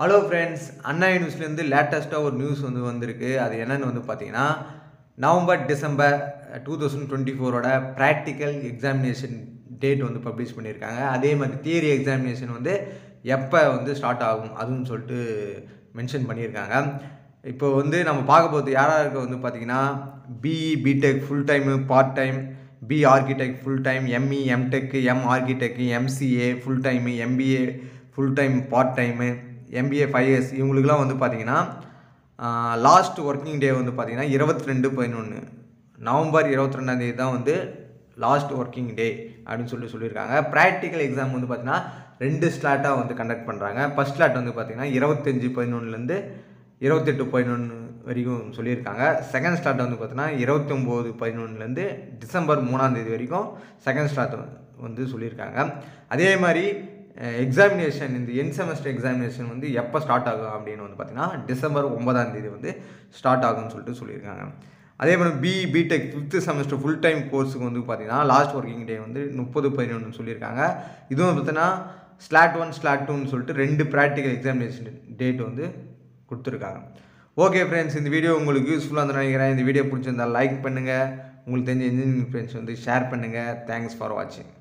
Hello friends, அண்ணா யூனிவர்சிட்டிலேருந்து லேட்டஸ்ட்டாக ஒரு news வந்திருக்கு. அது என்னென்னு பார்த்தீங்கன்னா, நவம்பர் டிசம்பர் 2024ஓட ப்ராக்டிக்கல் எக்ஸாமினேஷன் டேட் பப்ளிஷ் பண்ணியிருக்காங்க. அதே மாதிரி தியரி எக்ஸாமினேஷன் எப்போ ஸ்டார்ட் ஆகும் அதுன்னு சொல்லிட்டு மென்ஷன் பண்ணியிருக்காங்க. இப்போ நம்ம பார்க்க போகிறது யாராருக்கு பார்த்தீங்கன்னா, BE BTech full time, part time, B architect full time, ME MTech, M architect, MCA full time, MBA full time part time, MBA 5 years இவங்களுக்குலாம் பார்த்தீங்கன்னா லாஸ்ட் ஒர்க்கிங் டே பார்த்தீங்கன்னா 22/11 நவம்பர் 22ஆம் தான் லாஸ்ட் ஒர்க்கிங் டே அப்படின்னு சொல்லியிருக்காங்க. Practical exam பார்த்தீங்கன்னா 2 ஸ்லாட்டாக conduct பண்ணுறாங்க. First slot பார்த்தீங்கன்னா 25/11 28/11 வரைக்கும் சொல்லியிருக்காங்க. செகண்ட் ஸ்லாட் பார்த்தீங்கன்னா 29/11 டிசம்பர் 3ஆம் தேதி வரைக்கும் செகண்ட் ஸ்லாட் சொல்லியிருக்காங்க. அதே மாதிரி எக்ஸாமினேஷன் இந்த என் செமஸ்டர் எக்ஸாமினேஷன் எப்போ ஸ்டார்ட் ஆகும் அப்படின்னு பார்த்தீங்கன்னா டிசம்பர் 9ஆம் தேதி ஸ்டார்ட் ஆகும்னு சொல்லியிருக்காங்க. அதே மாதிரி BE BTech 5th semester full time கோர்ஸுக்கு பார்த்தீங்கன்னா லாஸ்ட் ஒர்க்கிங் டே 30/11 சொல்லியிருக்காங்க. இதுவும் பார்த்தீங்கன்னா ஸ்லாட் 1 ஸ்லாட் 2ன்னு சொல்லிட்டு 2 ப்ராக்டிக்கல் எக்ஸாமினேஷன் டேட் கொடுத்துருக்காங்க. ஓகே ஃப்ரெண்ட்ஸ், இந்த வீடியோ உங்களுக்கு யூஸ்ஃபுல்லாக இருந்து நினைக்கிறேன். இந்த வீடியோ பிடிச்சிருந்தால் லைக் பண்ணுங்கள். உங்களுக்கு தெரிஞ்ச இன்ஜினியரிங் ஃப்ரெண்ட்ஸ் ஷேர் பண்ணுங்கள். தேங்க்ஸ் ஃபார் வாட்சிங்.